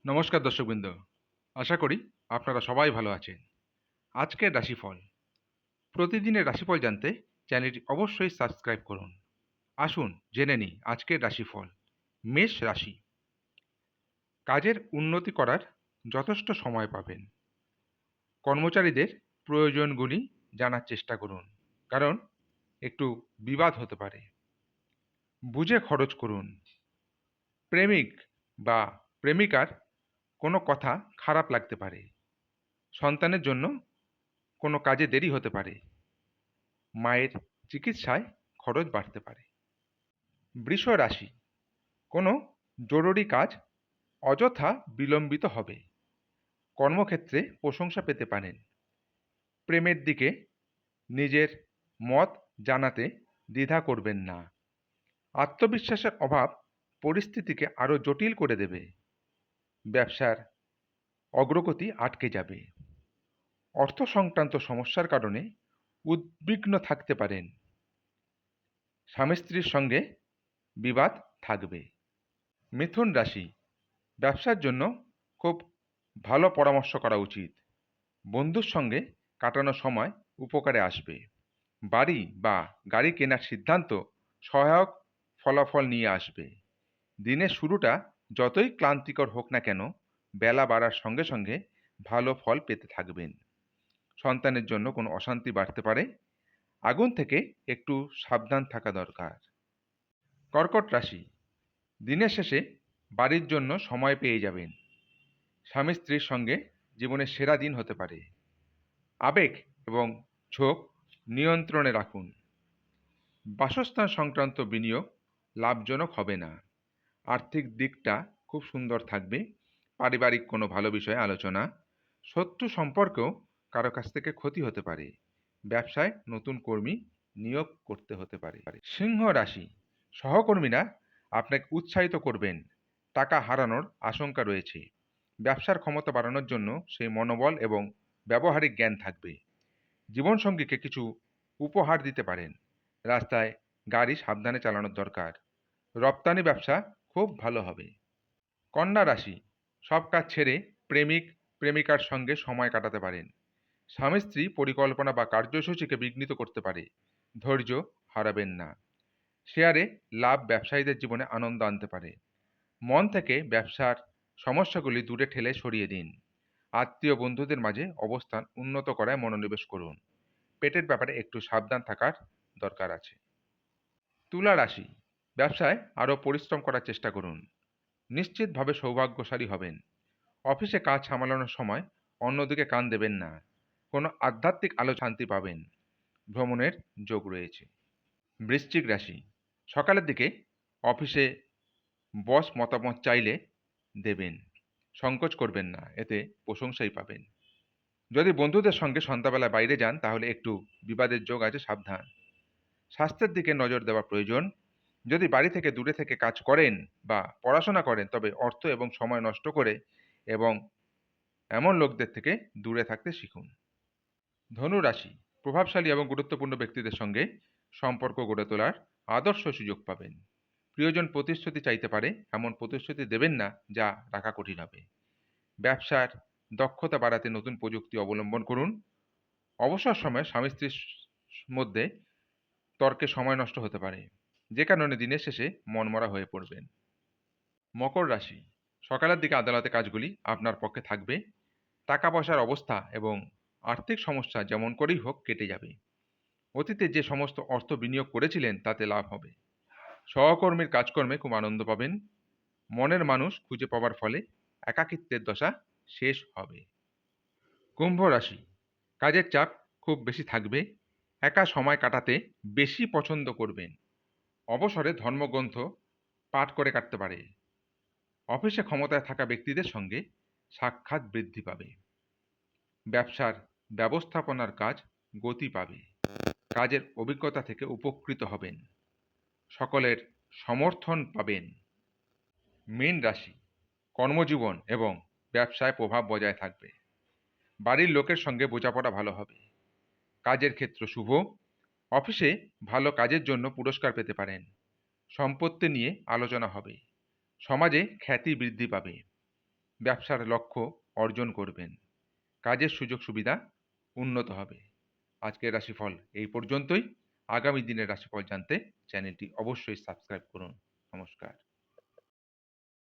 নমস্কার দর্শকবৃন্দ, আশা করি আপনারা সবাই ভালো আছেন। আজকের রাশিফল। প্রতিদিনের রাশিফল জানতে চ্যানেলটি অবশ্যই সাবস্ক্রাইব করুন। আসুন জেনে নিই আজকের রাশিফল। মেষ রাশি। কাজের উন্নতি করার যথেষ্ট সময় পাবেন। কর্মচারীদের প্রয়োজনগুলি জানার চেষ্টা করুন, কারণ একটু বিবাদ হতে পারে। বুঝে খরচ করুন। প্রেমিক বা প্রেমিকার কোনো কথা খারাপ লাগতে পারে। সন্তানের জন্য কোনো কাজে দেরি হতে পারে। মায়ের চিকিৎসায় খরচ বাড়তে পারে। বৃষ রাশি। কোনো জরুরি কাজ অযথা বিলম্বিত হবে। কর্মক্ষেত্রে প্রশংসা পেতে পারেন। প্রেমের দিকে নিজের মত জানাতে দ্বিধা করবেন না। আত্মবিশ্বাসের অভাব পরিস্থিতিকে আরও জটিল করে দেবে। ব্যবসার অগ্রগতি আটকে যাবে। অর্থ সংক্রান্ত সমস্যার কারণে উদ্বিগ্ন থাকতে পারেন। স্বামী স্ত্রীর সঙ্গে বিবাদ থাকবে। মিথুন রাশি। ব্যবসার জন্য খুব ভালো পরামর্শ করা উচিত। বন্ধুর সঙ্গে কাটানো সময় উপকারে আসবে। বাড়ি বা গাড়ি কেনার সিদ্ধান্ত সহায়ক ফলাফল নিয়ে আসবে। দিনের শুরুটা যতই ক্লান্তিকর হোক না কেন, বেলা বাড়ার সঙ্গে সঙ্গে ভালো ফল পেতে থাকবেন। সন্তানের জন্য কোনো অশান্তি বাড়তে পারে। আগুন থেকে একটু সাবধান থাকা দরকার। কর্কট রাশি। দিনের শেষে বাড়ির জন্য সময় পেয়ে যাবেন। স্বামী স্ত্রীর সঙ্গে জীবনের সেরা দিন হতে পারে। আবেগ এবং ঝোঁক নিয়ন্ত্রণে রাখুন। বাসস্থান সংক্রান্ত বিনিয়োগ লাভজনক হবে না। আর্থিক দিকটা খুব সুন্দর থাকবে। পারিবারিক কোনো ভালো বিষয়ে আলোচনা। শত্রু সম্পর্কেও কারো কাছ থেকে ক্ষতি হতে পারে। ব্যবসায় নতুন কর্মী নিয়োগ করতে হতে পারে। সিংহ রাশি। সহকর্মীরা আপনাকে উৎসাহিত করবেন। টাকা হারানোর আশঙ্কা রয়েছে। ব্যবসার ক্ষমতা বাড়ানোর জন্য সেই মনোবল এবং ব্যবহারিক জ্ঞান থাকবে। জীবনসঙ্গীকে কিছু উপহার দিতে পারেন। রাস্তায় গাড়ি সাবধানে চালানোর দরকার। রপ্তানি ব্যবসা খুব ভালো হবে। কন্যা রাশি। সব কাজ ছেড়ে প্রেমিক প্রেমিকার সঙ্গে সময় কাটাতে পারেন। স্বামী স্ত্রী পরিকল্পনা বা কার্যসূচিকে বিঘ্নিত করতে পারে। ধৈর্য হারাবেন না। শেয়ারে লাভ ব্যবসায়ীদের জীবনে আনন্দ আনতে পারে। মন থেকে ব্যবসার সমস্যাগুলি দূরে ঠেলে সরিয়ে দিন। আত্মীয় বন্ধুদের মাঝে অবস্থান উন্নত করায় মনোনিবেশ করুন। পেটের ব্যাপারে একটু সাবধান থাকার দরকার আছে। তুলা রাশি। ব্যবসায় আরও পরিশ্রম করার চেষ্টা করুন। নিশ্চিতভাবে সৌভাগ্যশালী হবেন। অফিসে কাজ সামলানোর সময় অন্যদিকে কান দেবেন না। কোনো আধ্যাত্মিক আলো শান্তি পাবেন। ভ্রমণের যোগ রয়েছে। বৃশ্চিক রাশি। সকালের দিকে অফিসে বস মতামত চাইলে দেবেন। সংকোচ করবেন না, এতে প্রশংসাই পাবেন। যদি বন্ধুদের সঙ্গে সন্ধ্যাবেলায় বাইরে যান তাহলে একটু বিবাদের যোগ আছে, সাবধান। স্বাস্থ্যের দিকে নজর দেওয়া প্রয়োজন। যদি বাড়ি থেকে দূরে থেকে কাজ করেন বা পড়াশোনা করেন তবে অর্থ এবং সময় নষ্ট করে এবং এমন লোকদের থেকে দূরে থাকতে শিখুন। ধনু রাশি। প্রভাবশালী এবং গুরুত্বপূর্ণ ব্যক্তিদের সঙ্গে সম্পর্ক গড়ে তোলার আদর্শ সুযোগ পাবেন। প্রিয়জন প্রতিশ্রুতি চাইতে পারে, এমন প্রতিশ্রুতি দেবেন না যা রাখা কঠিন হবে। ব্যবসার দক্ষতা বাড়াতে নতুন প্রযুক্তি অবলম্বন করুন। অবসর সময়ে স্বামী স্ত্রীর মধ্যে তর্কে সময় নষ্ট হতে পারে, যে কারণে দিনের শেষে মনমরা হয়ে পড়বেন। মকর রাশি। সকালের দিকে আদালতে কাজগুলি আপনার পক্ষে থাকবে। টাকা পয়সার অবস্থা এবং আর্থিক সমস্যা যেমন করেই হোক কেটে যাবে। অতীতে যে সমস্ত অর্থ বিনিয়োগ করেছিলেন তাতে লাভ হবে। সহকর্মীর কাজকর্মে খুব আনন্দ পাবেন। মনের মানুষ খুঁজে পাওয়ার ফলে একাকিত্বের দশা শেষ হবে। কুম্ভ রাশি। কাজের চাপ খুব বেশি থাকবে। একা সময় কাটাতে বেশি পছন্দ করবেন। অবসরে ধর্মগ্রন্থ পাঠ করে কাটতে পারে। অফিসে ক্ষমতায় থাকা ব্যক্তিদের সঙ্গে সাক্ষাৎ বৃদ্ধি পাবে। ব্যবসার ব্যবস্থাপনার কাজ গতি পাবে। কাজের অভিজ্ঞতা থেকে উপকৃত হবেন। সকলের সমর্থন পাবেন। মীন রাশি। কর্মজীবন এবং ব্যবসায় প্রভাব বজায় থাকবে। বাড়ির লোকের সঙ্গে বোঝাপড়া ভালো হবে। কাজের ক্ষেত্র শুভ। অফিসে ভালো কাজের জন্য পুরস্কার পেতে পারেন। সম্পত্তি নিয়ে আলোচনা হবে। সমাজে খ্যাতি বৃদ্ধি পাবে। ব্যবসার লক্ষ্য অর্জন করবেন। কাজের সুযোগ সুবিধা উন্নত হবে। আজকের রাশিফল এই পর্যন্তই। আগামী দিনের রাশিফল জানতে চ্যানেলটি অবশ্যই সাবস্ক্রাইব করুন। নমস্কার।